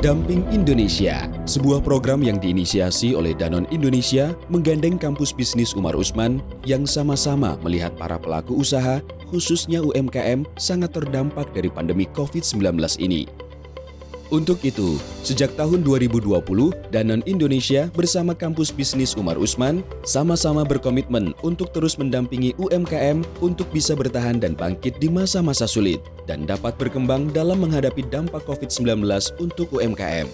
Damping Indonesia, sebuah program yang diinisiasi oleh Danone Indonesia menggandeng kampus bisnis Umar Usman yang sama-sama melihat para pelaku usaha, khususnya UMKM, sangat terdampak dari pandemi COVID-19 ini. Untuk itu, sejak tahun 2020, Danone Indonesia bersama kampus bisnis Umar Usman sama-sama berkomitmen untuk terus mendampingi UMKM untuk bisa bertahan dan bangkit di masa-masa sulit dan dapat berkembang dalam menghadapi dampak COVID-19 untuk UMKM.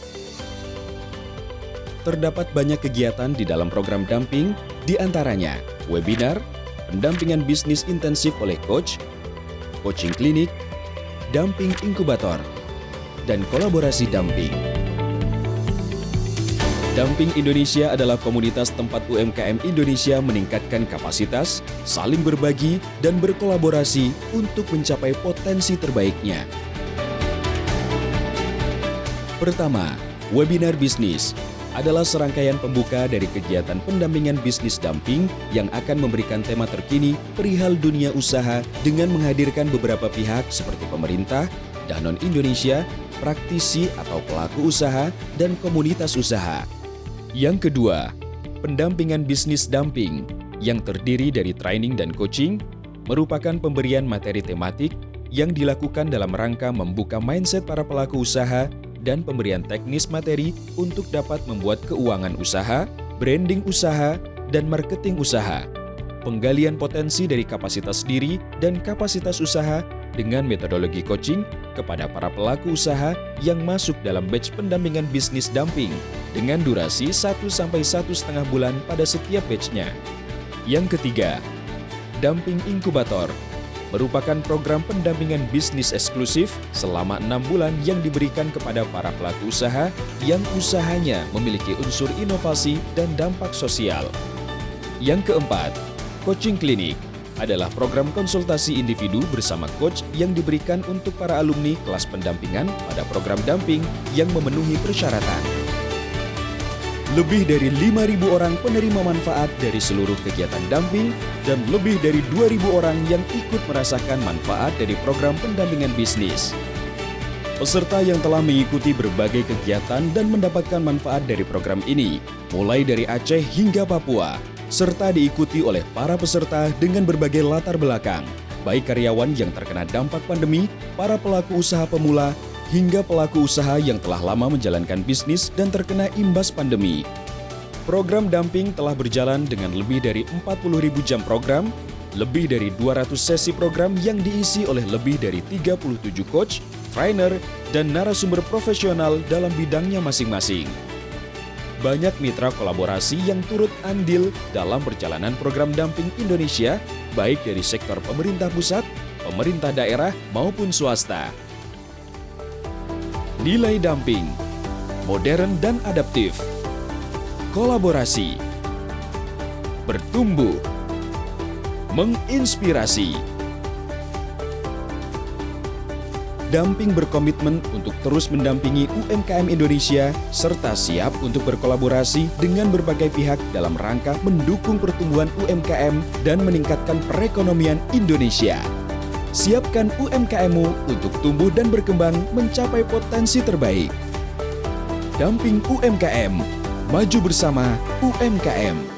Terdapat banyak kegiatan di dalam program damping, di antaranya webinar, pendampingan bisnis intensif oleh coach, coaching klinik, damping inkubator, dan kolaborasi damping. Damping Indonesia adalah komunitas tempat UMKM Indonesia meningkatkan kapasitas, saling berbagi, dan berkolaborasi untuk mencapai potensi terbaiknya. Pertama, webinar bisnis adalah serangkaian pembuka dari kegiatan pendampingan bisnis damping yang akan memberikan tema terkini perihal dunia usaha dengan menghadirkan beberapa pihak seperti pemerintah, Danone Indonesia, praktisi atau pelaku usaha, dan komunitas usaha. Yang kedua, pendampingan bisnis damping yang terdiri dari training dan coaching merupakan pemberian materi tematik yang dilakukan dalam rangka membuka mindset para pelaku usaha dan pemberian teknis materi untuk dapat membuat keuangan usaha, branding usaha, dan marketing usaha. Penggalian potensi dari kapasitas diri dan kapasitas usaha dengan metodologi coaching kepada para pelaku usaha yang masuk dalam batch pendampingan bisnis damping dengan durasi 1-1,5 bulan pada setiap batch-nya. Yang ketiga, damping inkubator merupakan program pendampingan bisnis eksklusif selama 6 bulan yang diberikan kepada para pelaku usaha yang usahanya memiliki unsur inovasi dan dampak sosial. Yang keempat, coaching klinik adalah program konsultasi individu bersama coach yang diberikan untuk para alumni kelas pendampingan pada program damping yang memenuhi persyaratan. Lebih dari 5.000 orang penerima manfaat dari seluruh kegiatan damping dan lebih dari 2.000 orang yang ikut merasakan manfaat dari program pendampingan bisnis. Peserta yang telah mengikuti berbagai kegiatan dan mendapatkan manfaat dari program ini, mulai dari Aceh hingga Papua, serta diikuti oleh para peserta dengan berbagai latar belakang, baik karyawan yang terkena dampak pandemi, para pelaku usaha pemula, hingga pelaku usaha yang telah lama menjalankan bisnis dan terkena imbas pandemi. Program damping telah berjalan dengan lebih dari 40.000 jam program, lebih dari 200 sesi program yang diisi oleh lebih dari 37 coach, trainer, dan narasumber profesional dalam bidangnya masing-masing. Banyak mitra kolaborasi yang turut andil dalam perjalanan program damping Indonesia, baik dari sektor pemerintah pusat, pemerintah daerah, maupun swasta. Nilai damping, modern dan adaptif, kolaborasi, bertumbuh, menginspirasi. Damping berkomitmen untuk terus mendampingi UMKM Indonesia serta siap untuk berkolaborasi dengan berbagai pihak dalam rangka mendukung pertumbuhan UMKM dan meningkatkan perekonomian Indonesia. Siapkan UMKM-mu untuk tumbuh dan berkembang mencapai potensi terbaik. Damping UMKM, maju bersama UMKM.